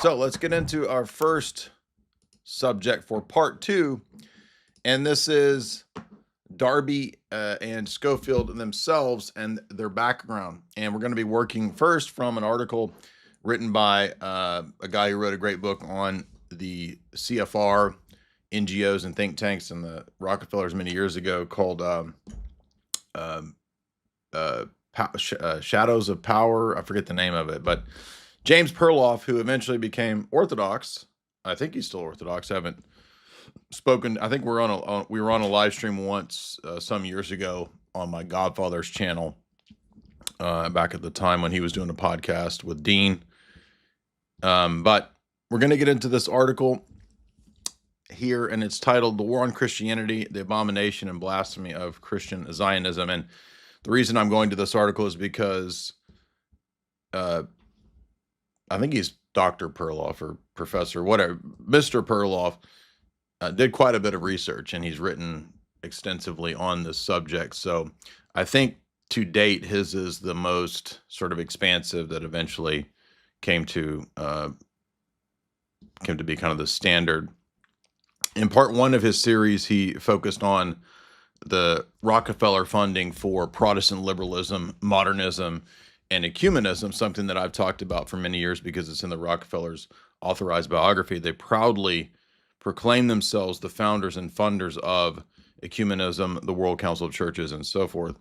So let's get into our first subject for part two. And this is Darby and Scofield themselves and their background. And we're going to be working first from an article written by a guy who wrote a great book on the CFR, NGOs, and think tanks and the Rockefellers many years ago called Shadows of Power. I forget the name of it, but James Perloff, who eventually became Orthodox. I think he's still Orthodox. I haven't spoken. I think we were on a live stream once some years ago on my Godfather's channel back at the time when he was doing a podcast with Dean. But we're going to get into this article here, and it's titled "The War on Christianity: The Abomination and Blasphemy of Christian Zionism." And the reason I'm going to this article is because I think he's Dr. Perloff or Professor, whatever. Mr. Perloff did quite a bit of research, and he's written extensively on this subject. So I think to date, his is the most sort of expansive that eventually came to be kind of the standard. In part one of his series, he focused on the Rockefeller funding for Protestant liberalism, modernism, and ecumenism, something that I've talked about for many years because it's in the Rockefellers' authorized biography. They proudly proclaim themselves the founders and funders of ecumenism, the World Council of Churches, and so forth.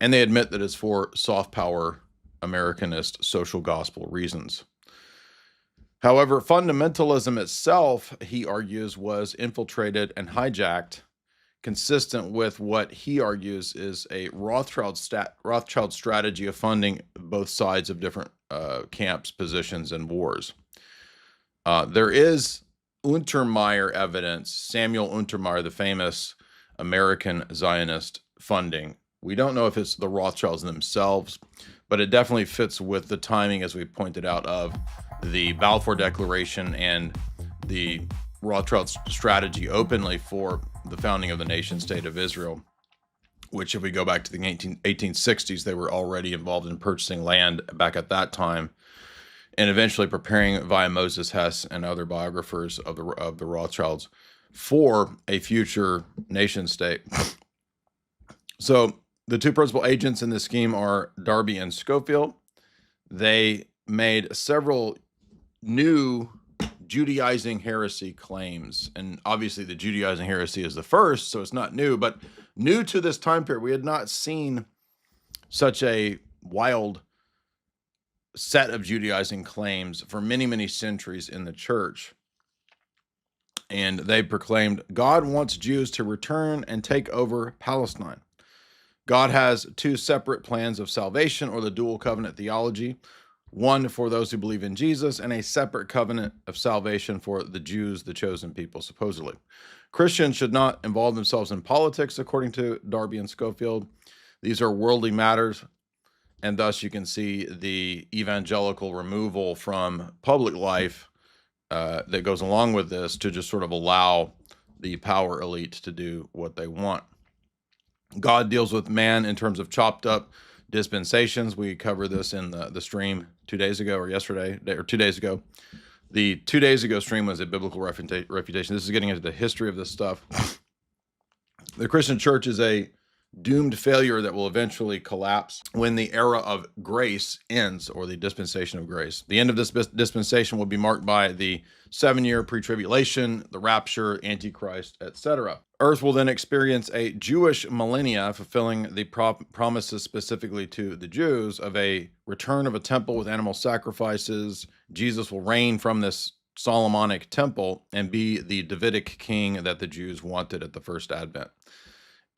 And they admit that it's for soft power, Americanist, social gospel reasons. However, fundamentalism itself, he argues, was infiltrated and hijacked, consistent with what he argues is a Rothschild strategy of funding both sides of different camps, positions, and wars. There is Untermeyer evidence, Samuel Untermeyer, the famous American Zionist funding. We don't know if it's the Rothschilds themselves, but it definitely fits with the timing, as we pointed out, of the Balfour Declaration and the Rothschild strategy openly for the founding of the nation state of Israel, which, if we go back to the 1860s, they were already involved in purchasing land back at that time, and eventually preparing via Moses Hess and other biographers of the Rothschilds for a future nation state. So the two principal agents in this scheme are Darby and Scofield. They made several new Judaizing heresy claims, and obviously the Judaizing heresy is the first, so it's not new, but new to this time period. We had not seen such a wild set of Judaizing claims for many, many centuries in the church. And they proclaimed God wants Jews to return and take over Palestine. God has two separate plans of salvation, or the dual covenant theology. One for those who believe in Jesus, and a separate covenant of salvation for the Jews, the chosen people, supposedly. Christians should not involve themselves in politics, according to Darby and Scofield. These are worldly matters, and thus you can see the evangelical removal from public life that goes along with this to just sort of allow the power elite to do what they want. God deals with man in terms of chopped up dispensations. We covered this in the stream 2 days ago, or yesterday, or 2 days ago. The 2 days ago stream was a biblical refutation. This is getting into the history of this stuff. The Christian church is a doomed failure that will eventually collapse when the era of grace ends, or the dispensation of grace. The end of this dispensation will be marked by the 7-year pre-tribulation, the rapture, Antichrist, etc. Earth will then experience a Jewish millennia, fulfilling the promises specifically to the Jews of a return of a temple with animal sacrifices. Jesus will reign from this Solomonic temple and be the Davidic king that the Jews wanted at the first advent.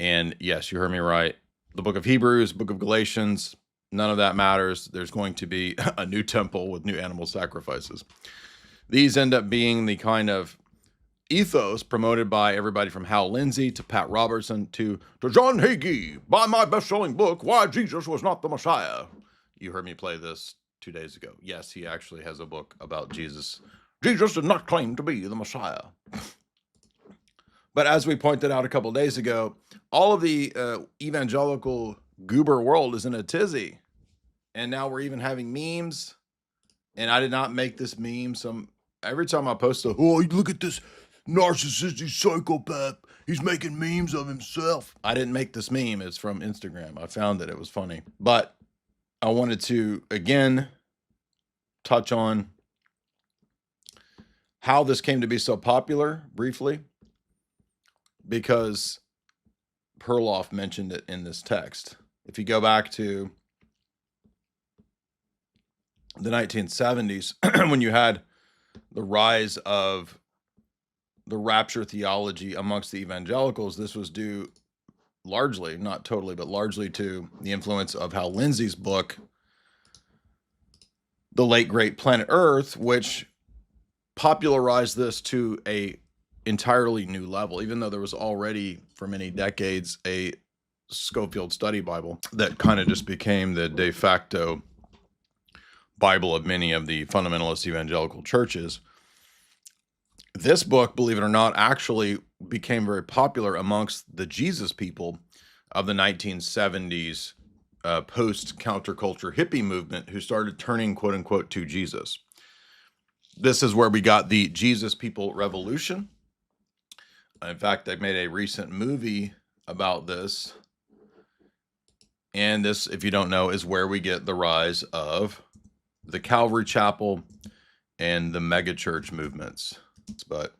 And yes, you heard me right. The book of Hebrews, book of Galatians, none of that matters. There's going to be a new temple with new animal sacrifices. These end up being the kind of ethos promoted by everybody from Hal Lindsey to Pat Robertson to John Hagee. Buy my best-selling book, Why Jesus Was Not the Messiah. You heard me play this 2 days ago. Yes, he actually has a book about Jesus. Jesus did not claim to be the Messiah. But as we pointed out a couple days ago, all of the evangelical goober world is in a tizzy. And now we're even having memes. And I did not make this meme. Some every time I post a, oh, look at this narcissistic psychopath. He's making memes of himself. I didn't make this meme. It's from Instagram. I found it. It was funny. But I wanted to, again, touch on how this came to be so popular briefly, because Perloff mentioned it in this text. If you go back to the 1970s, when you had the rise of the rapture theology amongst the evangelicals, this was due largely, not totally, but largely to the influence of Hal Lindsey's book, The Late Great Planet Earth, which popularized this to a entirely new level, even though there was already for many decades a Scofield study Bible that kind of just became the de facto Bible of many of the fundamentalist evangelical churches. This book, believe it or not, actually became very popular amongst the Jesus people of the 1970s post-counterculture hippie movement, who started turning, quote unquote, to Jesus. This is where we got the Jesus People Revolution. In fact, they made a recent movie about this. And this, if you don't know, is where we get the rise of the Calvary Chapel and the megachurch movements. But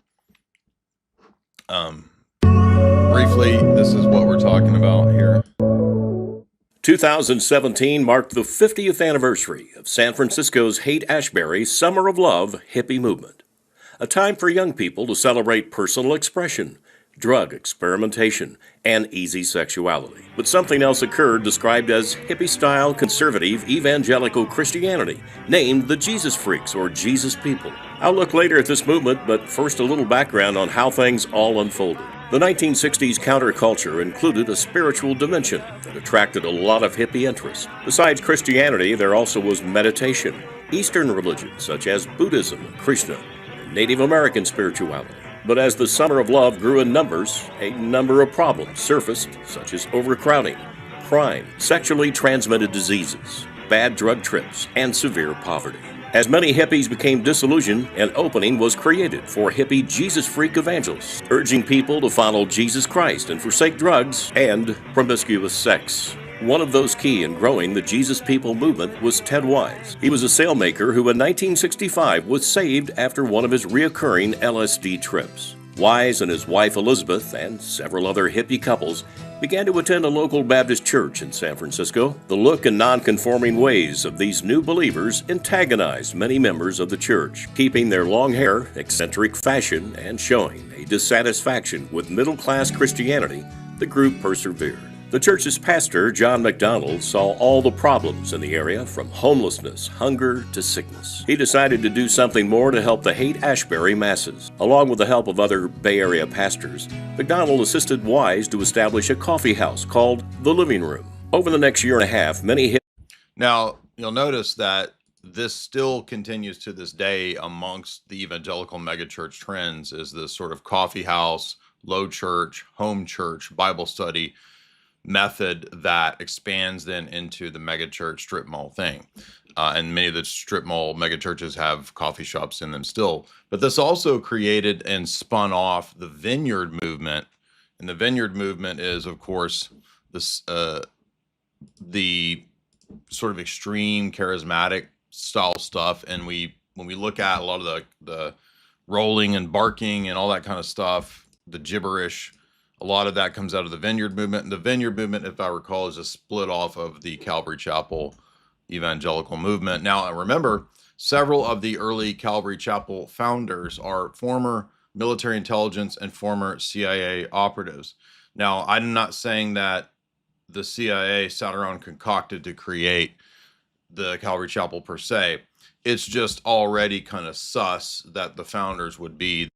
briefly, this is what we're talking about here. 2017 marked the 50th anniversary of San Francisco's Haight-Ashbury Summer of Love hippie movement, a time for young people to celebrate personal expression, drug experimentation, and easy sexuality. But something else occurred described as hippie-style conservative evangelical Christianity, named the Jesus Freaks or Jesus People. I'll look later at this movement, but first a little background on how things all unfolded. The 1960s counterculture included a spiritual dimension that attracted a lot of hippie interest. Besides Christianity, there also was meditation, Eastern religions such as Buddhism, Krishna, and Native American spirituality. But as the Summer of Love grew in numbers, a number of problems surfaced, such as overcrowding, crime, sexually transmitted diseases, bad drug trips, and severe poverty. As many hippies became disillusioned, an opening was created for hippie Jesus freak evangelists, urging people to follow Jesus Christ and forsake drugs and promiscuous sex. One of those key in growing the Jesus People movement was Ted Wise. He was a sailmaker who in 1965 was saved after one of his reoccurring LSD trips. Wise and his wife Elizabeth and several other hippie couples began to attend a local Baptist church in San Francisco. The look and non-conforming ways of these new believers antagonized many members of the church, keeping their long hair, eccentric fashion, and showing a dissatisfaction with middle-class Christianity. The group persevered. The church's pastor, John McDonald, saw all the problems in the area, from homelessness, hunger, to sickness. He decided to do something more to help the Haight-Ashbury masses. Along with the help of other Bay Area pastors, McDonald assisted Wise to establish a coffee house called The Living Room. Over the next year and a half, many Now, you'll notice that this still continues to this day amongst the evangelical megachurch trends, is this sort of coffee house, low church, home church, Bible study method that expands then into the megachurch strip mall thing. And many of the strip mall megachurches have coffee shops in them still. But this also created and spun off the vineyard movement. And the vineyard movement is, of course, this the sort of extreme charismatic style stuff. And when we look at a lot of the rolling and barking and all that kind of stuff, the gibberish, a lot of that comes out of the vineyard movement. And the vineyard movement, if I recall, is a split off of the Calvary Chapel evangelical movement. Now, remember, several of the early Calvary Chapel founders are former military intelligence and former CIA operatives. Now, I'm not saying that the CIA sat around concocted to create the Calvary Chapel per se. It's just already kind of sus that the founders would be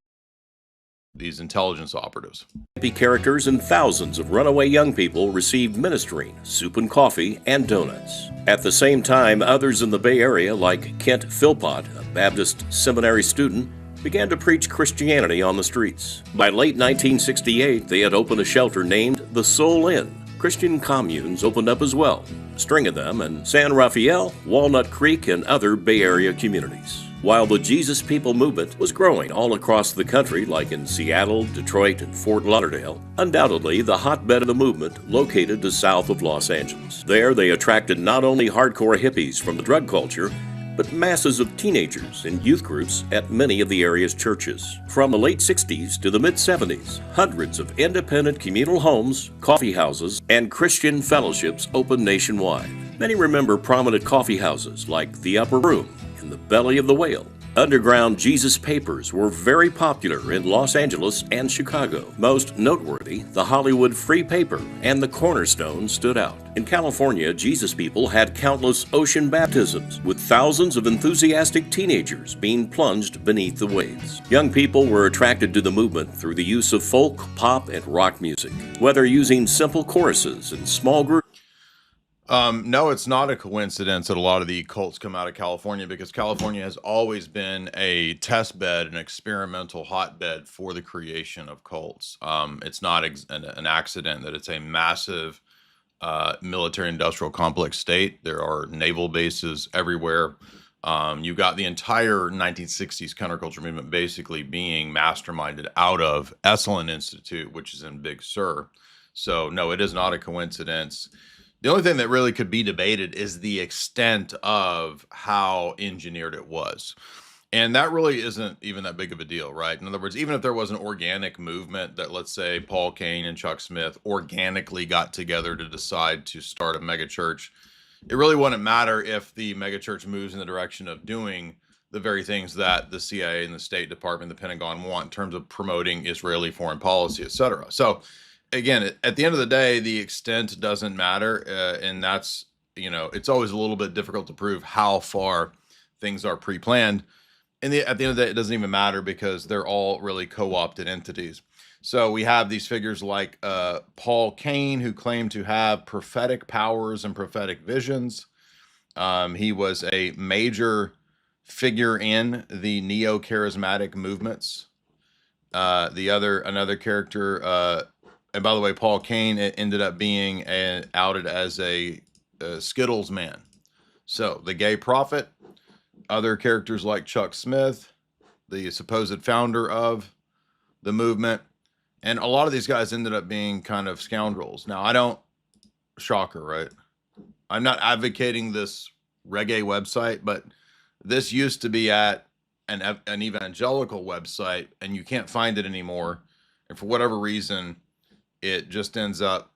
these intelligence operatives. hippie characters and thousands of runaway young people received ministering, soup and coffee, and donuts. At the same time, others in the Bay Area, like Kent Philpott, a Baptist seminary student, began to preach Christianity on the streets. By late 1968, they had opened a shelter named the Soul Inn. Christian communes opened up as well, a string of them in San Rafael, Walnut Creek, and other Bay Area communities. While the Jesus People movement was growing all across the country, like in Seattle, Detroit, and Fort Lauderdale, undoubtedly the hotbed of the movement located to south of Los Angeles. There they attracted not only hardcore hippies from the drug culture, but masses of teenagers and youth groups at many of the area's churches. From the late 60s to the mid-70s, hundreds of independent communal homes, coffee houses, and Christian fellowships opened nationwide. Many remember prominent coffee houses like the Upper Room in the Belly of the Whale. Underground Jesus papers were very popular in Los Angeles and Chicago. Most noteworthy, the Hollywood Free Paper and the Cornerstone stood out. In California, Jesus People had countless ocean baptisms, with thousands of enthusiastic teenagers being plunged beneath the waves. Young people were attracted to the movement through the use of folk, pop, and rock music, whether using simple choruses in small groups. No, it's not a coincidence that a lot of the cults come out of California, because California has always been a test bed, an experimental hotbed for the creation of cults. It's not an accident that it's a massive military industrial complex state. There are naval bases everywhere. You've got the entire 1960s counterculture movement basically being masterminded out of Esalen Institute, which is in Big Sur. So no, it is not a coincidence. The only thing that really could be debated is the extent of how engineered it was. And that really isn't even that big of a deal, right? In other words, even if there was an organic movement that, let's say, Paul Cain and Chuck Smith organically got together to decide to start a megachurch, it really wouldn't matter if the megachurch moves in the direction of doing the very things that the CIA and the State Department, the Pentagon want in terms of promoting Israeli foreign policy, et cetera. So again, at the end of the day, the extent doesn't matter. And that's, it's always a little bit difficult to prove how far things are pre-planned. And at the end of the day, it doesn't even matter because they're all really co-opted entities. So we have these figures like Paul Cain, who claimed to have prophetic powers and prophetic visions. He was a major figure in the neo-charismatic movements. Another character, and by the way, Paul Cain ended up being outed as a Skittles man. So the gay prophet, other characters like Chuck Smith, the supposed founder of the movement, and a lot of these guys ended up being kind of scoundrels. Now, shocker, right? I'm not advocating this reggae website, but this used to be at an evangelical website, and you can't find it anymore. And for whatever reason, it just ends up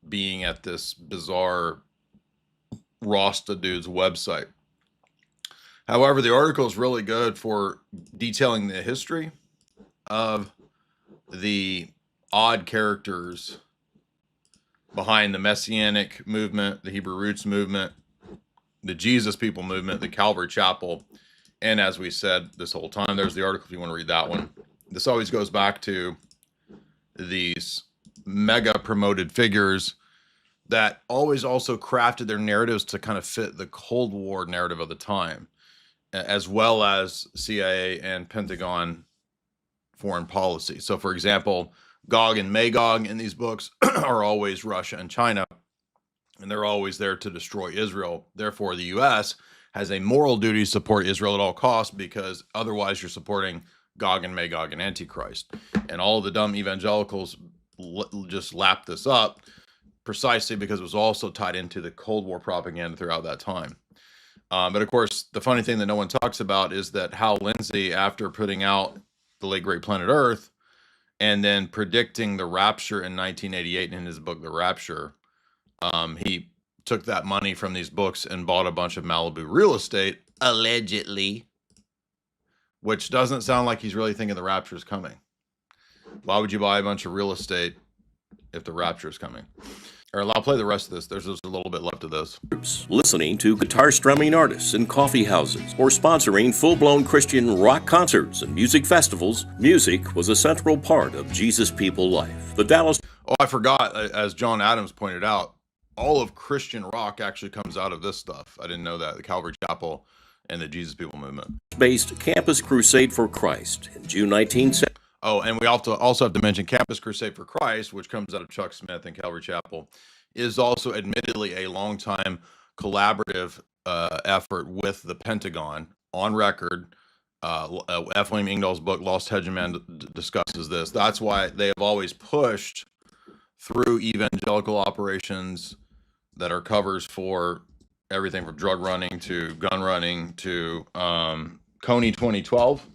being at this bizarre Rasta dude's website. However, the article is really good for detailing the history of the odd characters behind the Messianic movement, the Hebrew Roots movement, the Jesus People movement, the Calvary Chapel. And as we said this whole time, there's the article if you want to read that one. This always goes back to these mega promoted figures that always also crafted their narratives to kind of fit the Cold War narrative of the time, as well as CIA and Pentagon foreign policy. So for example, Gog and Magog in these books are always Russia and China, and they're always there to destroy Israel. Therefore, the US has a moral duty to support Israel at all costs, because otherwise you're supporting Gog and Magog and Antichrist. And all of the dumb evangelicals just lapped this up precisely because it was also tied into the Cold War propaganda throughout that time. But of course, the funny thing that no one talks about is that Hal Lindsey, after putting out The Late Great Planet Earth and then predicting the rapture in 1988 in his book, The Rapture, he took that money from these books and bought a bunch of Malibu real estate, allegedly, which doesn't sound like he's really thinking the rapture is coming. Why would you buy a bunch of real estate if the rapture is coming? Or I'll play the rest of this. There's just a little bit left of this. Listening to guitar strumming artists in coffee houses, or sponsoring full-blown Christian rock concerts and music festivals, music was a central part of Jesus People life. The Dallas... Oh, I forgot, as John Adams pointed out, all of Christian rock actually comes out of this stuff. I didn't know that. The Calvary Chapel and the Jesus People movement. Based Campus Crusade for Christ in June 1970. Oh, and we also have to mention Campus Crusade for Christ, which comes out of Chuck Smith and Calvary Chapel, is also admittedly a long-time collaborative effort with the Pentagon on record. Ephraim Ingdal's book, Lost Hegemon, discusses this. That's why they have always pushed through evangelical operations that are covers for everything from drug running to gun running to Coney 2012.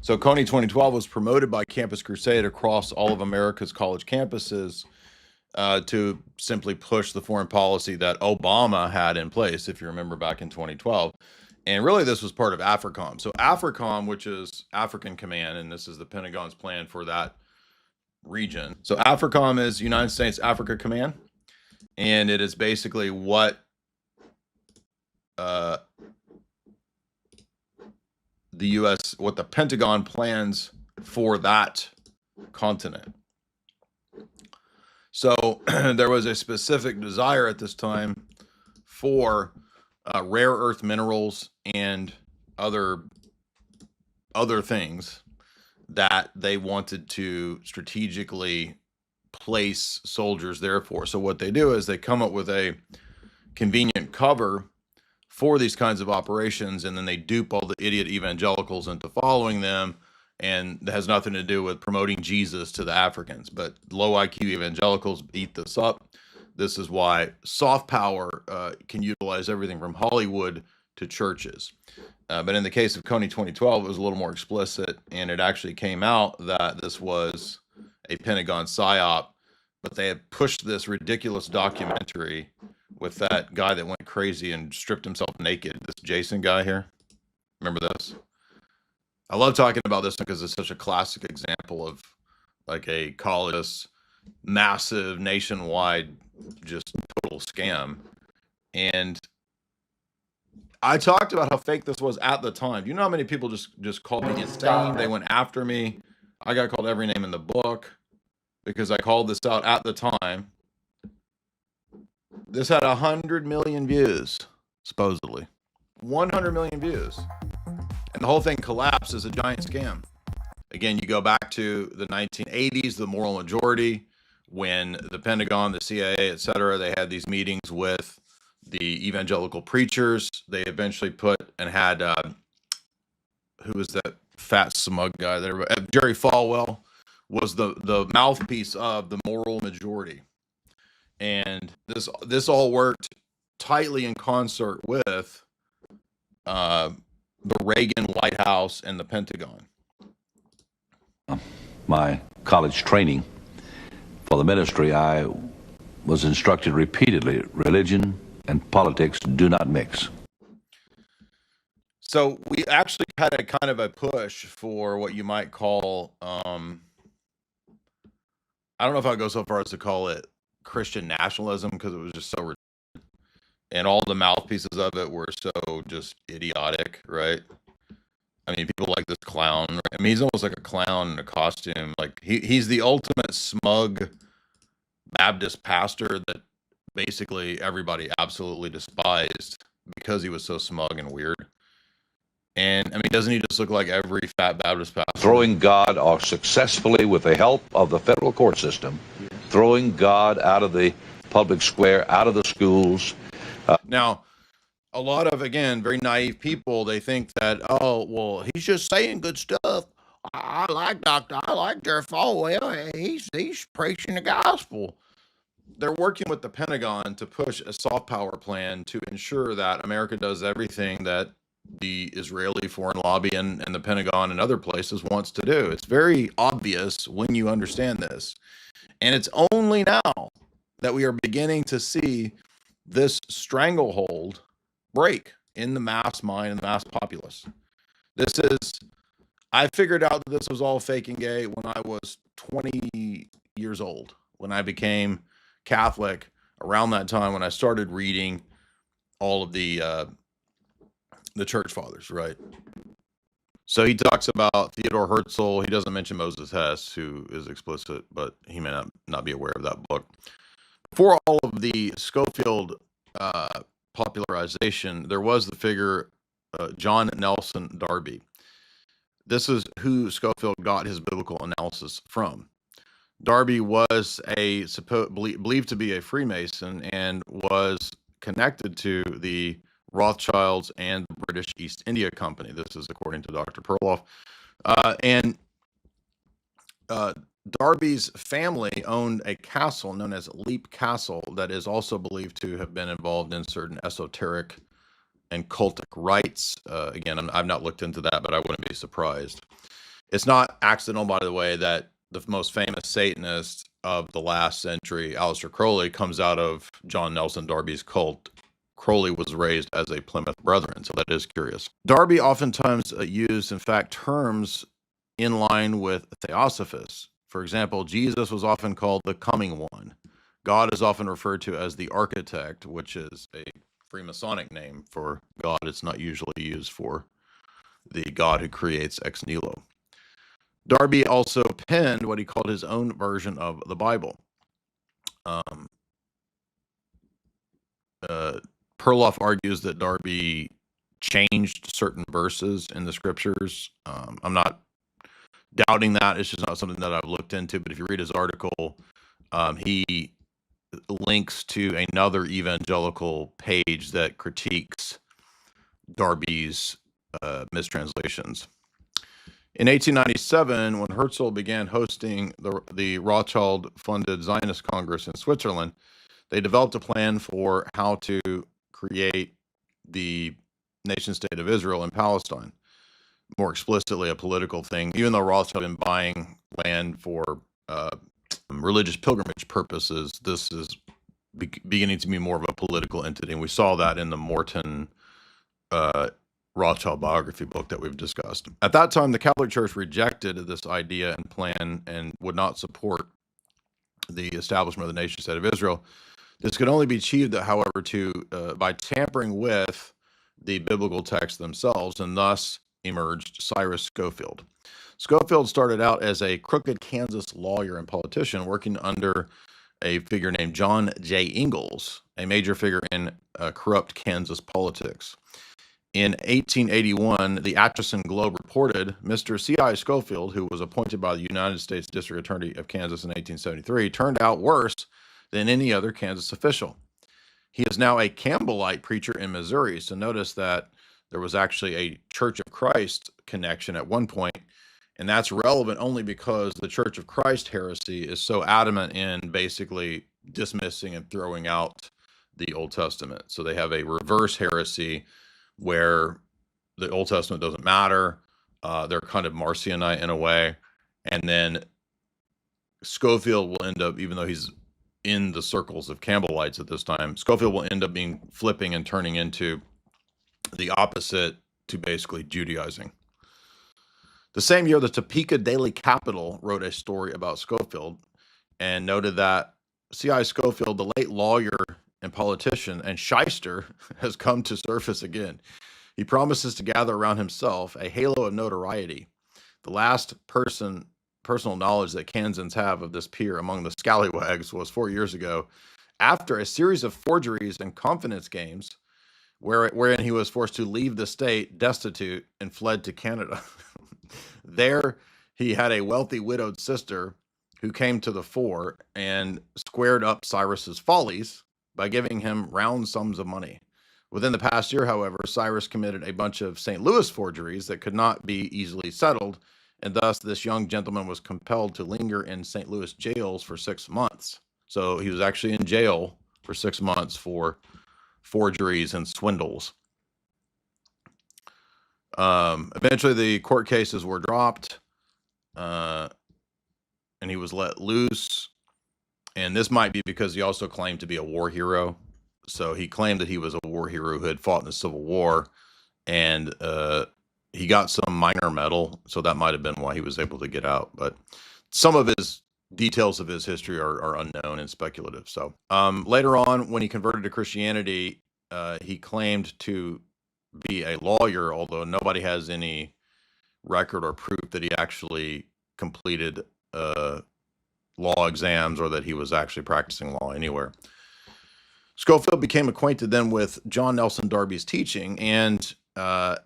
So Coney 2012 was promoted by Campus Crusade across all of America's college campuses to simply push the foreign policy that Obama had in place, if you remember back in 2012. And really, this was part of AFRICOM. So AFRICOM, which is African Command, and this is the Pentagon's plan for that region. So AFRICOM is United States Africa Command, and it is basically what the U.S., what the Pentagon plans for that continent. So there was a specific desire at this time for rare earth minerals and other things that they wanted to strategically place soldiers there for. So what they do is they come up with a convenient cover for these kinds of operations, and then they dupe all the idiot evangelicals into following them, and that has nothing to do with promoting Jesus to the Africans. But low IQ evangelicals eat this up. This is why soft power can utilize everything from Hollywood to churches. But in the case of Coney 2012, it was a little more explicit, and it actually came out that this was a Pentagon psyop, but they had pushed this ridiculous documentary with that guy that went crazy and stripped himself naked, this Jason guy here. Remember this? I love talking about this one because it's such a classic example of like a college, massive, nationwide, just total scam. And I talked about how fake this was at the time. Do you know how many people just called me insane? They went after me. I got called every name in the book because I called this out at the time. This had 100 million views, supposedly. 100 million views. And the whole thing collapsed as a giant scam. Again, you go back to the 1980s, the moral majority, when the Pentagon, the CIA, et cetera, they had these meetings with the evangelical preachers. They eventually put and had, who was that fat smug guy there? Jerry Falwell was the mouthpiece of the moral majority. And this all worked tightly in concert with the Reagan White House and the Pentagon. My college training for the ministry, I was instructed repeatedly, religion and politics do not mix. So we actually had a kind of a push for what you might call, I don't know if I'd go so far as to call it Christian nationalism, because it was just so ridiculous. And all the mouthpieces of it were so just idiotic, right? I mean, people like this clown. Right? I mean, he's almost like a clown in a costume. Like he's the ultimate smug Baptist pastor that basically everybody absolutely despised because he was so smug and weird. And I mean, doesn't he just look like every fat Baptist pastor? Throwing God, or successfully with the help of the federal court system, throwing God out of the public square, out of the schools. Now, a lot of, again, very naive people, they think that, oh, well, he's just saying good stuff. I like Jerry Falwell. He's preaching the gospel. They're working with the Pentagon to push a soft power plan to ensure that America does everything that the Israeli foreign lobby and the Pentagon and other places wants to do. It's very obvious when you understand this. And it's only now that we are beginning to see this stranglehold break in the mass mind and the mass populace. I figured out that this was all fake and gay when I was 20 years old, when I became Catholic, around that time when I started reading all of the church fathers, right? So he talks about Theodore Herzl. He doesn't mention Moses Hess, who is explicit, but he may not be aware of that book. Before all of the Scofield popularization, there was the figure John Nelson Darby. This is who Scofield got his biblical analysis from. Darby was believed to be a Freemason and was connected to the Rothschilds, and the British East India Company. This is according to Dr. Perloff. And Darby's family owned a castle known as Leap Castle that is also believed to have been involved in certain esoteric and cultic rites. Again, I've not looked into that, but I wouldn't be surprised. It's not accidental, by the way, that the most famous Satanist of the last century, Aleister Crowley, comes out of John Nelson Darby's cult. Crowley was raised as a Plymouth Brethren, so that is curious. Darby oftentimes used, in fact, terms in line with theosophists. For example, Jesus was often called the coming one. God is often referred to as the architect, which is a Freemasonic name for God. It's not usually used for the God who creates ex nihilo. Darby also penned what he called his own version of the Bible. Perloff argues that Darby changed certain verses in the scriptures. I'm not doubting that. It's just not something that I've looked into. But if you read his article, he links to another evangelical page that critiques Darby's mistranslations. In 1897, when Herzl began hosting the Rothschild-funded Zionist Congress in Switzerland, they developed a plan for how to create the nation-state of Israel in Palestine. More explicitly, a political thing. Even though Rothschild had been buying land for religious pilgrimage purposes, this is beginning to be more of a political entity. And we saw that in the Morton Rothschild biography book that we've discussed. At that time, the Catholic Church rejected this idea and plan and would not support the establishment of the nation-state of Israel. This could only be achieved, however, by tampering with the biblical texts themselves, and thus emerged Cyrus Scofield. Scofield started out as a crooked Kansas lawyer and politician working under a figure named John J. Ingalls, a major figure in corrupt Kansas politics. In 1881, the Atchison Globe reported Mr. C.I. Scofield, who was appointed by the United States District Attorney of Kansas in 1873, turned out worse than any other Kansas official. He is now a Campbellite preacher in Missouri. So notice that there was actually a Church of Christ connection at one point, and that's relevant only because the Church of Christ heresy is so adamant in basically dismissing and throwing out the Old Testament. So they have a reverse heresy where the Old Testament doesn't matter. They're kind of Marcionite in a way. And then Scofield will end up, even though he's in the circles of Campbellites at this time, Scofield will end up flipping and turning into the opposite to basically Judaizing. The same year, the Topeka Daily Capital wrote a story about Scofield and noted that C.I. Scofield, the late lawyer and politician and shyster, has come to surface again. He promises to gather around himself a halo of notoriety. The last personal knowledge that Kansans have of this peer among the scallywags was 4 years ago, after a series of forgeries and confidence games, wherein he was forced to leave the state destitute and fled to Canada. There, he had a wealthy widowed sister who came to the fore and squared up Cyrus's follies by giving him round sums of money. Within the past year, however, Cyrus committed a bunch of St. Louis forgeries that could not be easily settled, and thus this young gentleman was compelled to linger in St. Louis jails for 6 months. So he was actually in jail for 6 months for forgeries and swindles. Eventually, the court cases were dropped, and he was let loose. And this might be because he also claimed to be a war hero. So he claimed that he was a war hero who had fought in the Civil War, and he got some minor medal. So that might have been why he was able to get out. But some of his details of his history are unknown and speculative. So later on, when he converted to Christianity, he claimed to be a lawyer, although nobody has any record or proof that he actually completed law exams or that he was actually practicing law anywhere. Scofield became acquainted then with John Nelson Darby's teaching, and by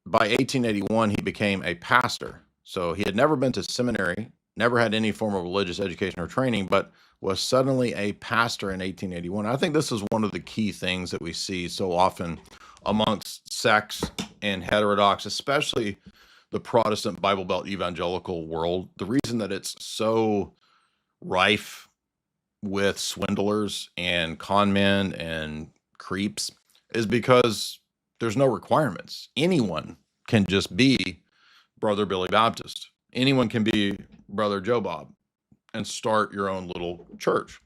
1881, he became a pastor. So he had never been to seminary, never had any form of religious education or training, but was suddenly a pastor in 1881. I think this is one of the key things that we see so often amongst sects and heterodox, especially the Protestant Bible Belt evangelical world. The reason that it's so rife with swindlers and con men and creeps is because there's no requirements. Anyone can just be Brother Billy Baptist. Anyone can be Brother Joe Bob and start your own little church.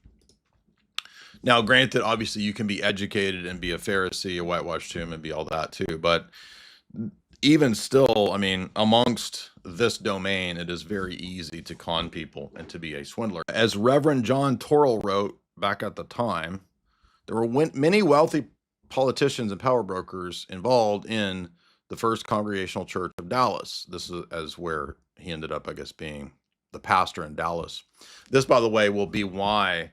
Now, granted, obviously you can be educated and be a Pharisee, a whitewashed tomb, and be all that too. But even still, I mean, amongst this domain, it is very easy to con people and to be a swindler. As Reverend John Torrell wrote back at the time, there were many wealthy politicians and power brokers involved in the First Congregational Church of Dallas. This is where he ended up, I guess, being the pastor in Dallas. This, by the way, will be why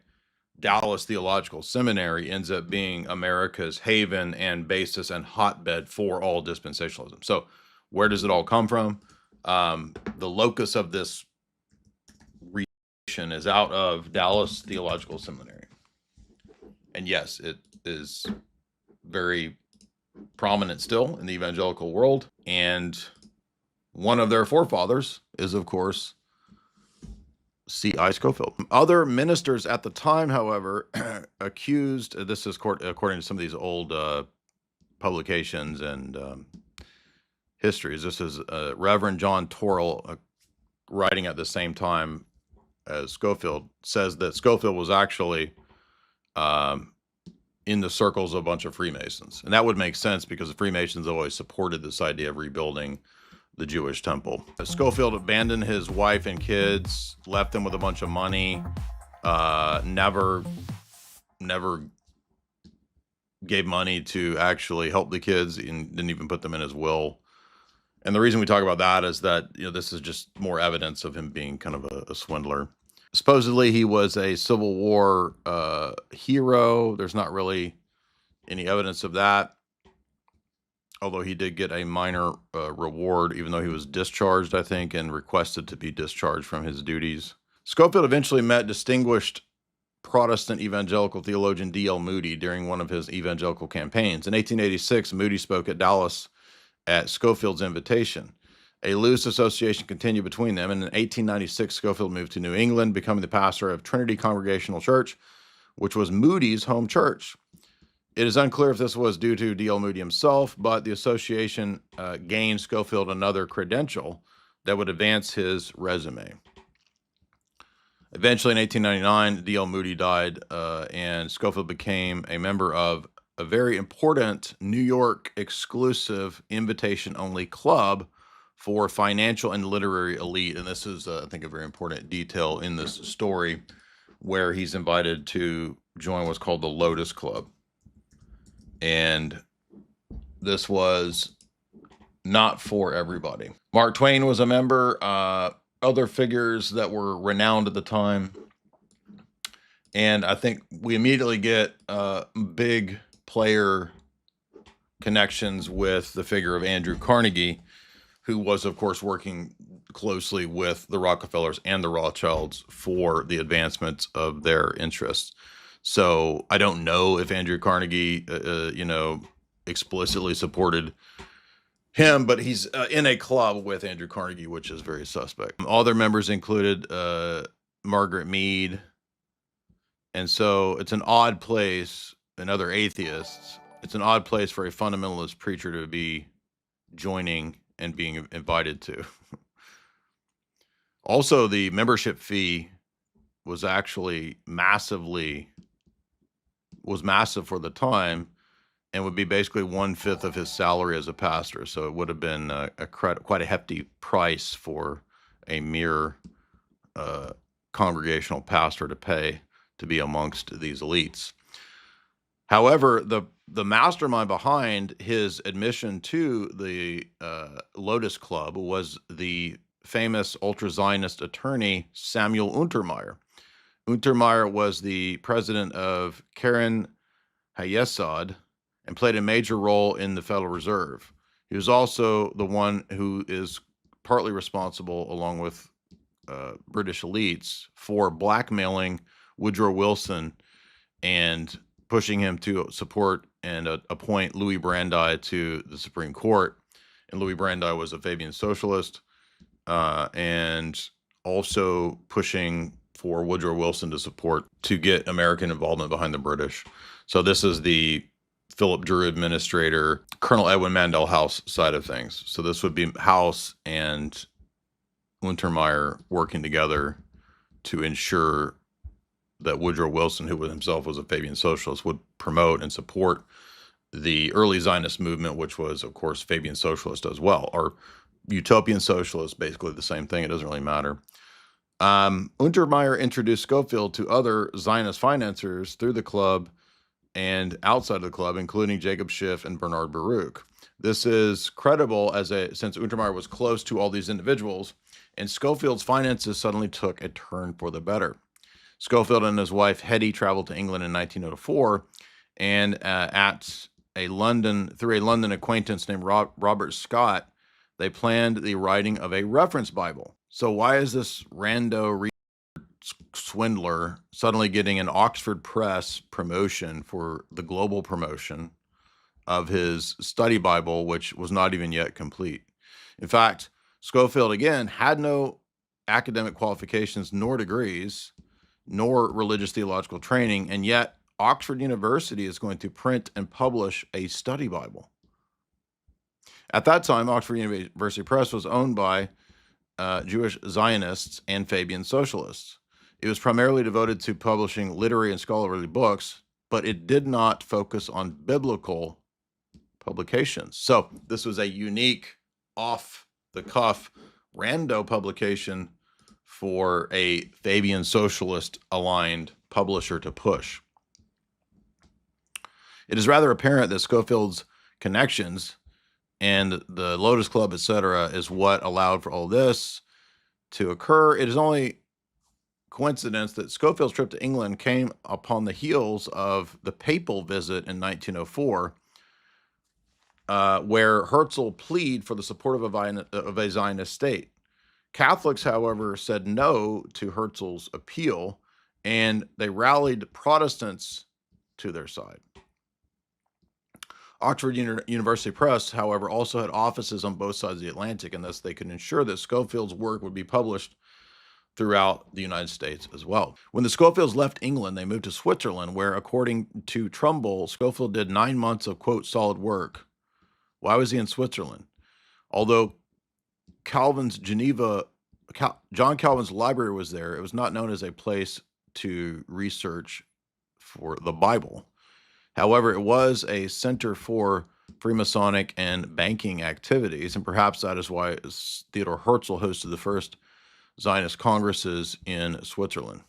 Dallas Theological Seminary ends up being America's haven and basis and hotbed for all dispensationalism. So where does it all come from? The locus of this region is out of Dallas Theological Seminary. And yes, it is very prominent still in the evangelical world. And one of their forefathers is, of course, C.I. Scofield. Other ministers at the time, however, accused, this is according to some of these old publications and histories, this is Reverend John Torrell writing at the same time as Scofield, says that Scofield was actually in the circles of a bunch of Freemasons. And that would make sense because the Freemasons always supported this idea of rebuilding the Jewish temple. Scofield abandoned his wife and kids, left them with a bunch of money, never gave money to actually help the kids, and didn't even put them in his will. And the reason we talk about that is that, you know, this is just more evidence of him being kind of a swindler. Supposedly he was a Civil War hero. There's not really any evidence of that, although he did get a minor reward, even though he was discharged, I think, and requested to be discharged from his duties. Scofield eventually met distinguished Protestant evangelical theologian D.L. Moody during one of his evangelical campaigns. In 1886, Moody spoke at Dallas at Scofield's invitation. A loose association continued between them, and in 1896, Scofield moved to New England, becoming the pastor of Trinity Congregational Church, which was Moody's home church. It is unclear if this was due to D.L. Moody himself, but the association gained Scofield another credential that would advance his resume. Eventually, in 1899, D.L. Moody died, and Scofield became a member of a very important New York exclusive invitation-only club for financial and literary elite. And this is, I think, a very important detail in this story, where he's invited to join what's called the Lotus Club. And this was not for everybody. Mark Twain was a member, other figures that were renowned at the time. And I think we immediately get big player connections with the figure of Andrew Carnegie, who was, of course, working closely with the Rockefellers and the Rothschilds for the advancement of their interests. So I don't know if Andrew Carnegie, explicitly supported him, but he's in a club with Andrew Carnegie, which is very suspect. All their members included Margaret Mead. And so it's an odd place, and other atheists, it's an odd place for a fundamentalist preacher to be joining and being invited to. Also, the membership fee was actually massive for the time, and would be basically 1/5 of his salary as a pastor. So it would have been quite a hefty price for a mere congregational pastor to pay to be amongst these elites. However, the mastermind behind his admission to the Lotus Club was the famous ultra-Zionist attorney Samuel Untermyer. Untermyer was the president of Keren Hayesod and played a major role in the Federal Reserve. He was also the one who is partly responsible, along with British elites for blackmailing Woodrow Wilson and pushing him to support and appoint Louis Brandeis to the Supreme Court. And Louis Brandeis was a Fabian socialist, and also pushing for Woodrow Wilson to get American involvement behind the British. So this is the Philip Drew administrator, Colonel Edwin Mandell House side of things. So this would be House and Untermeyer working together to ensure that Woodrow Wilson, who himself was a Fabian socialist, would promote and support the early Zionist movement, which was, of course, Fabian socialist as well, or utopian socialist, basically the same thing. It doesn't really matter. Untermeyer introduced Scofield to other Zionist financiers through the club and outside of the club, including Jacob Schiff and Bernard Baruch. This is credible since Untermeyer was close to all these individuals, and Scofield's finances suddenly took a turn for the better. Scofield and his wife Hetty traveled to England in 1904, and through a London acquaintance named Robert Scott, they planned the writing of a reference Bible. So why is this rando swindler suddenly getting an Oxford Press promotion for the global promotion of his study Bible, which was not even yet complete? In fact, Scofield, again, had no academic qualifications nor degrees, nor religious theological training, and yet Oxford University is going to print and publish a study Bible. At that time, Oxford University Press was owned by Jewish Zionists and Fabian socialists. It was primarily devoted to publishing literary and scholarly books, but it did not focus on biblical publications. So this was a unique, off-the-cuff, rando publication for a Fabian socialist-aligned publisher to push. It is rather apparent that Scofield's connections and the Lotus Club, etc., is what allowed for all this to occur. It is only coincidence that Scofield's trip to England came upon the heels of the papal visit in 1904, where Herzl pleaded for the support of a Zionist state. Catholics, however, said no to Herzl's appeal, and they rallied Protestants to their side. Oxford University Press, however, also had offices on both sides of the Atlantic, and thus they could ensure that Scofield's work would be published throughout the United States as well. When the Scofields left England, they moved to Switzerland, where, according to Trumbull, Scofield did 9 months of, quote, solid work. Why was he in Switzerland? Although John Calvin's library was there, it was not known as a place to research for the Bible. However, it was a center for Freemasonic and banking activities, and perhaps that is why Theodor Herzl hosted the first Zionist congresses in Switzerland.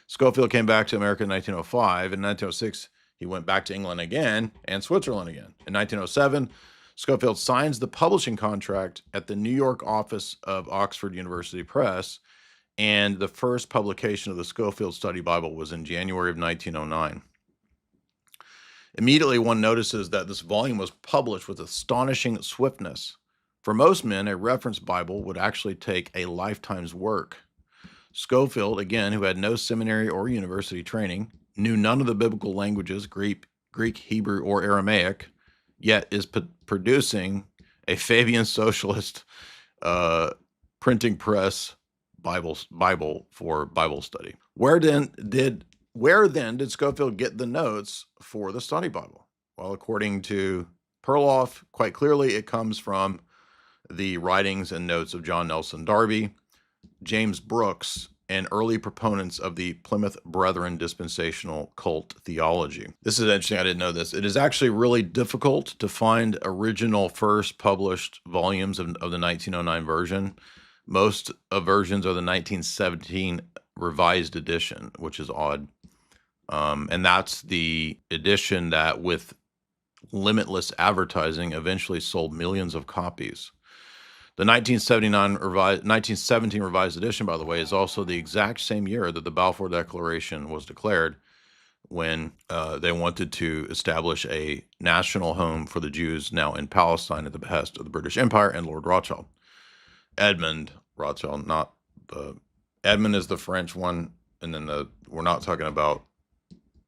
Scofield came back to America in 1905. In 1906, he went back to England again and Switzerland again. In 1907, Scofield signs the publishing contract at the New York office of Oxford University Press, and the first publication of the Scofield Study Bible was in January of 1909. Immediately, one notices that this volume was published with astonishing swiftness. For most men, a reference Bible would actually take a lifetime's work. Scofield, again, who had no seminary or university training, knew none of the biblical languages, Greek, Hebrew, or Aramaic, yet is producing a Fabian socialist printing press Bible for Bible study. Where then did Scofield get the notes for the study Bible? Well, according to Perloff, quite clearly it comes from the writings and notes of John Nelson Darby, James Brooks, and early proponents of the Plymouth Brethren dispensational cult theology. This is interesting. I didn't know this. It is actually really difficult to find original first published volumes of the 1909 version. Most versions are the 1917 revised edition, which is odd. And that's the edition that, with limitless advertising, eventually sold millions of copies. The 1917 revised edition, by the way, is also the exact same year that the Balfour Declaration was declared, when they wanted to establish a national home for the Jews now in Palestine at the behest of the British Empire and Lord Rothschild. Edmund Rothschild, not The Edmund is the French one, and then we're not talking about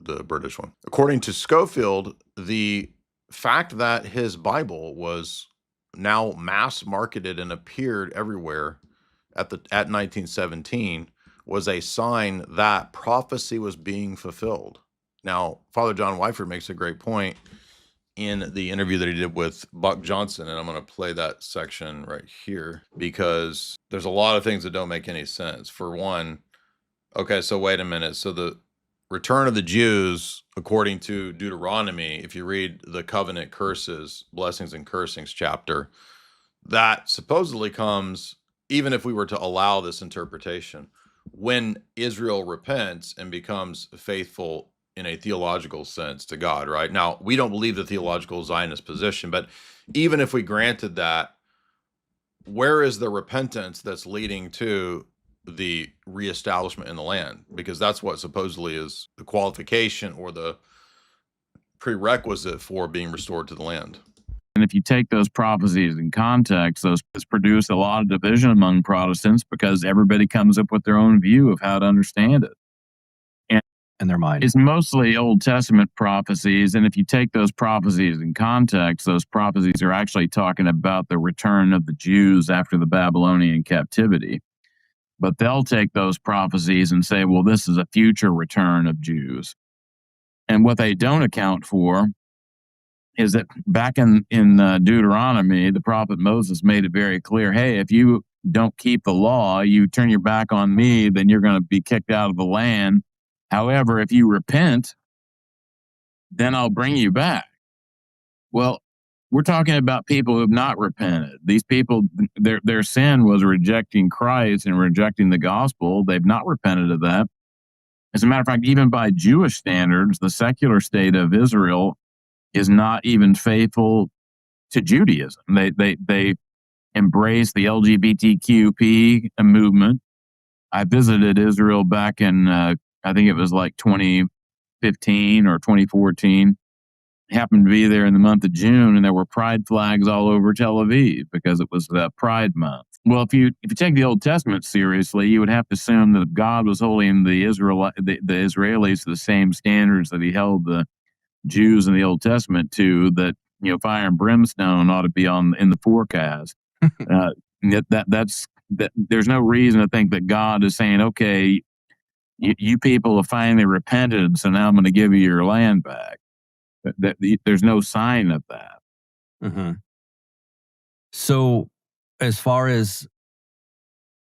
the British one. According to Scofield, the fact that his Bible was now mass marketed and appeared everywhere at 1917 was a sign that prophecy was being fulfilled. Now, Father John Wyford makes a great point in the interview that he did with Buck Johnson, and I'm going to play that section right here because there's a lot of things that don't make any sense. For one, okay, so wait a minute. So the return of the Jews, according to Deuteronomy, if you read the covenant curses, blessings and cursings chapter, that supposedly comes, even if we were to allow this interpretation, when Israel repents and becomes faithful in a theological sense to God, right? Now, we don't believe the theological Zionist position, but even if we granted that, where is the repentance that's leading to the reestablishment in the land? Because that's what supposedly is the qualification or the prerequisite for being restored to the land. And if you take those prophecies in context, those produce a lot of division among Protestants because everybody comes up with their own view of how to understand it. In their mind. It's mostly Old Testament prophecies. And if you take those prophecies in context, those prophecies are actually talking about the return of the Jews after the Babylonian captivity. But they'll take those prophecies and say, well, this is a future return of Jews. And what they don't account for is that back in Deuteronomy, the prophet Moses made it very clear, hey, if you don't keep the law, you turn your back on me, then you're going to be kicked out of the land. However, if you repent, then I'll bring you back. Well, we're talking about people who have not repented. These people, their sin was rejecting Christ and rejecting the gospel. They've not repented of that. As a matter of fact, even by Jewish standards, the secular state of Israel is not even faithful to Judaism. They embrace the LGBTQP movement. I visited Israel back in, I think it was like 2015 or 2014. Happened to be there in the month of June, and there were pride flags all over Tel Aviv because it was the Pride Month. Well, if you take the Old Testament seriously, you would have to assume that God was holding the Israelis to the same standards that He held the Jews in the Old Testament to. That fire and brimstone ought to be in the forecast. There's no reason to think that God is saying, okay, you people have finally repented, so now I'm going to give you your land back. There's no sign of that. Mm-hmm. So, as far as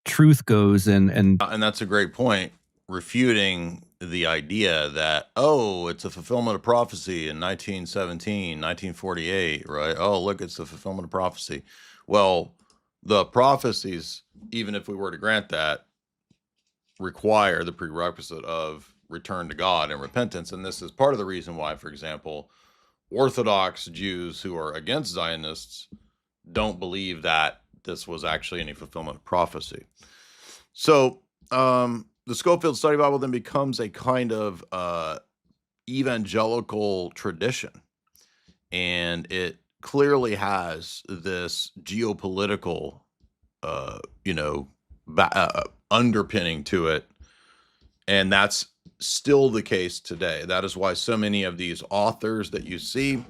truth goes, and that's a great point, refuting the idea that, oh, it's a fulfillment of prophecy in 1917, 1948, right? Oh, look, it's the fulfillment of prophecy. Well, the prophecies, even if we were to grant that, require the prerequisite of return to God and repentance. And this is part of the reason why, for example, Orthodox Jews who are against Zionists don't believe that this was actually any fulfillment of prophecy. So the Scofield Study Bible then becomes a kind of evangelical tradition. And it clearly has this geopolitical, underpinning to it. And that's still the case today. That is why so many of these authors that you see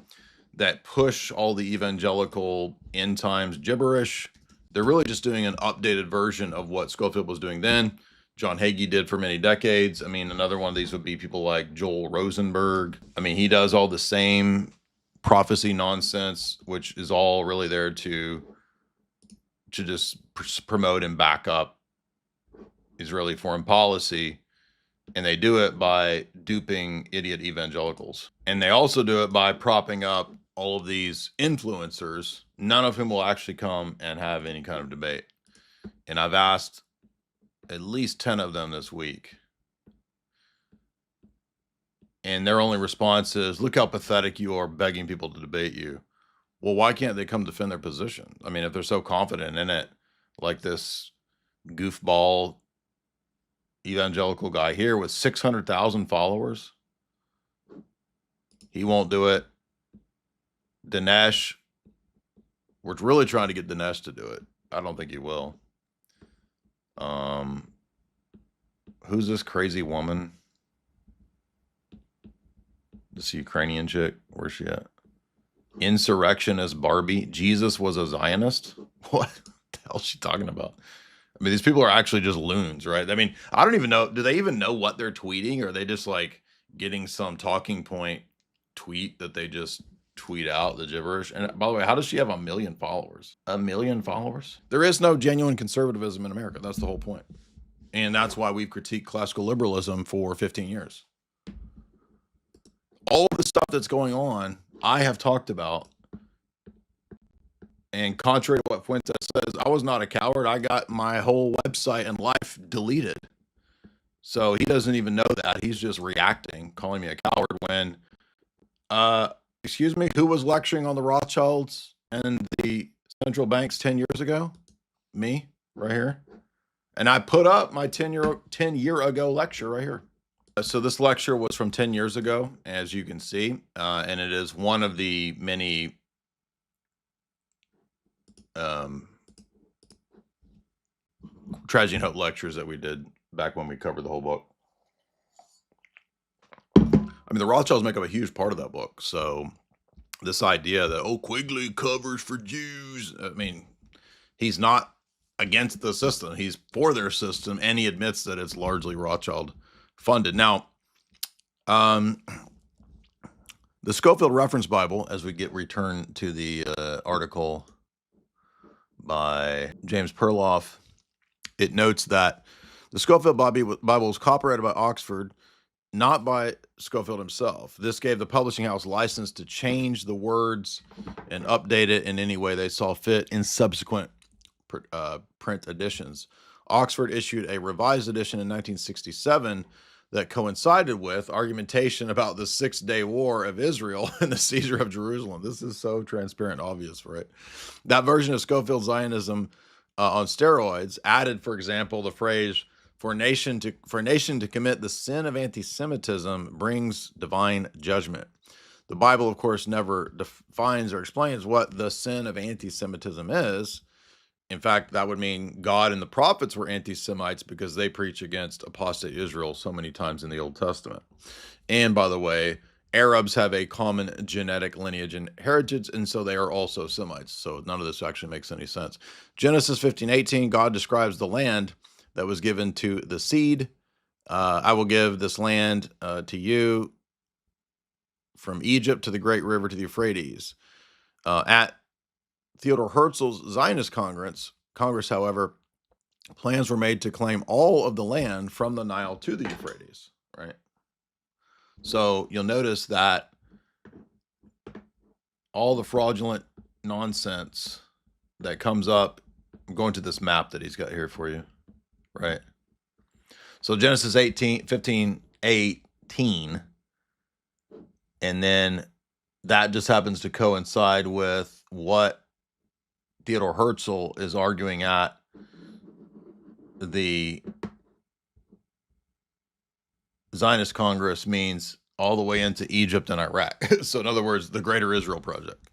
that push all the evangelical end times gibberish, they're really just doing an updated version of what Scofield was doing then. John Hagee did for many decades. I mean, another one of these would be people like Joel Rosenberg. I mean, he does all the same prophecy nonsense, which is all really there to just promote and back up Israeli foreign policy. And they do it by duping idiot evangelicals. And they also do it by propping up all of these influencers, none of whom will actually come and have any kind of debate. And I've asked at least 10 of them this week. And their only response is, look how pathetic you are begging people to debate you. Well, why can't they come defend their position? I mean, if they're so confident in it, like this goofball evangelical guy here with 600,000 followers, he won't do it. Dinesh, we're really trying to get Dinesh to do it. I don't think he will. Um, who's this crazy woman? This Ukrainian chick. Where's she at? Insurrectionist Darby. Jesus was a Zionist. What the hell is she talking about? I mean, these people are actually just loons, right? I mean, I don't even know. Do they even know what they're tweeting? Or are they just like getting some talking point tweet that they just tweet out the gibberish? And by the way, how does she have 1 million followers? 1 million followers? There is no genuine conservatism in America. That's the whole point. And that's why we've critiqued classical liberalism for 15 years. All of the stuff that's going on, I have talked about. And contrary to what Fuentes says, I was not a coward. I got my whole website and life deleted. So he doesn't even know that. He's just reacting, calling me a coward when, excuse me, who was lecturing on the Rothschilds and the central banks 10 years ago? Me, right here. And I put up my 10 year ago lecture right here. So this lecture was from 10 years ago, as you can see, and it is one of the many Tragedy and Hope lectures that we did back when we covered the whole book. I mean, the Rothschilds make up a huge part of that book. So this idea that, oh, Quigley covers for Jews, I mean, he's not against the system. He's for their system, and he admits that it's largely Rothschild funded. Now, the Scofield Reference Bible, as we get returned to the article by James Perloff, it notes that the Scofield Bible was copyrighted by Oxford, not by Scofield himself. This gave the publishing house license to change the words and update it in any way they saw fit in subsequent print editions. Oxford issued a revised edition in 1967 that coincided with argumentation about the Six-Day War of Israel and the seizure of Jerusalem. This is so transparent, obvious, right? That version of Scofield Zionism on steroids added, for example, the phrase, for a nation to commit the sin of anti-Semitism brings divine judgment. The Bible, of course, never defines or explains what the sin of anti-Semitism is. In fact, that would mean God and the prophets were anti-Semites because they preach against apostate Israel so many times in the Old Testament. And by the way, Arabs have a common genetic lineage and heritage, and so they are also Semites. So none of this actually makes any sense. Genesis 15:18, God describes the land that was given to the seed. I will give this land to you from Egypt to the great river to the Euphrates. At Theodor Herzl's Zionist Congress, however, plans were made to claim all of the land from the Nile to the Euphrates, right? So you'll notice that all the fraudulent nonsense that comes up, I'm going to this map that he's got here for you, right? So Genesis 15:18, and then that just happens to coincide with what Theodor Herzl is arguing at the Zionist Congress means all the way into Egypt and Iraq. So in other words, the Greater Israel Project.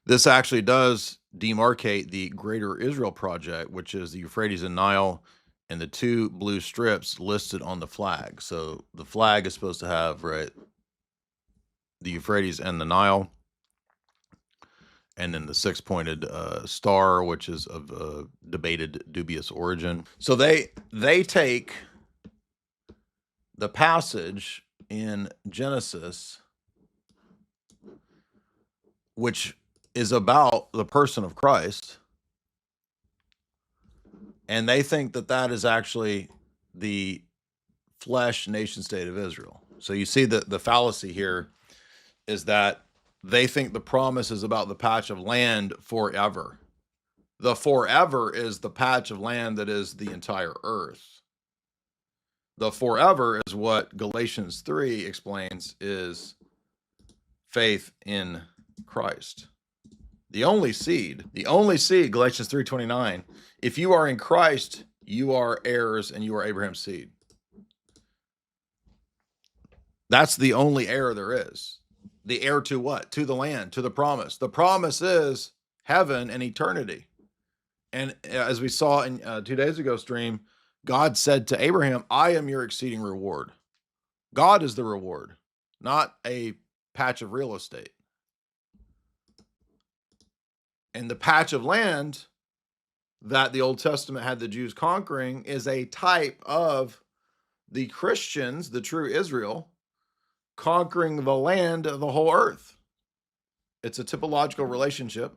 This actually does demarcate the Greater Israel Project, which is the Euphrates and Nile and the two blue strips listed on the flag. So the flag is supposed to have, right, the Euphrates and the Nile, and then the six-pointed star, which is of debated, dubious origin. So they take the passage in Genesis, which is about the person of Christ, and they think that that is actually the flesh nation state of Israel. So you see that the fallacy here is that they think the promise is about the patch of land forever. The forever is the patch of land that is the entire earth. The forever is what Galatians 3 explains is faith in Christ. The only seed, Galatians 3:29, if you are in Christ, you are heirs and you are Abraham's seed. That's the only heir there is. The heir to what? To the land, to the promise. The promise is heaven and eternity. And as we saw in 2 days ago stream, God said to Abraham, I am your exceeding reward. God is the reward, not a patch of real estate. And the patch of land that the Old Testament had the Jews conquering is a type of the Christians, the true Israel, conquering the land of the whole earth. It's a typological relationship,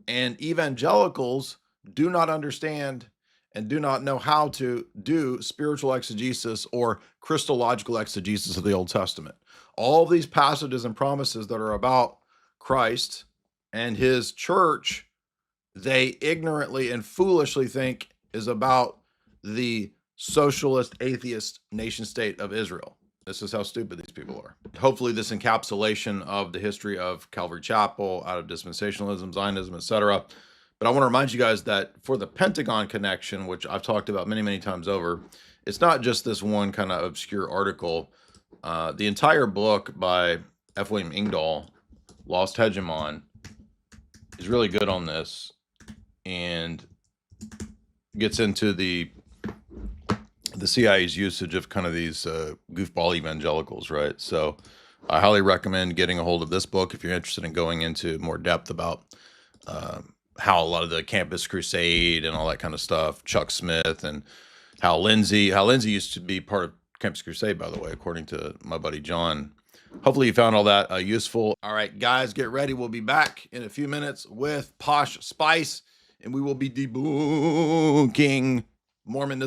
and evangelicals do not understand and do not know how to do spiritual exegesis or Christological exegesis of the Old Testament. All of these passages and promises that are about Christ and his church, they ignorantly and foolishly think is about the socialist, atheist nation state of Israel. This is how stupid these people are. Hopefully this encapsulation of the history of Calvary Chapel, out of dispensationalism, Zionism, etc. But I want to remind you guys that for the Pentagon connection, which I've talked about many, many times over, it's not just this one kind of obscure article. The entire book by F. William Engdahl, Lost Hegemon, is really good on this and gets into the CIA's usage of kind of these goofball evangelicals, right? So I highly recommend getting a hold of this book if you're interested in going into more depth about how a lot of the Campus Crusade and all that kind of stuff, Chuck Smith, and how Lindsay used to be part of Campus Crusade, by the way, according to my buddy John. Hopefully you found all that useful. All right, guys, get ready. We'll be back in a few minutes with Posh Spice, and we will be debunking Mormonism.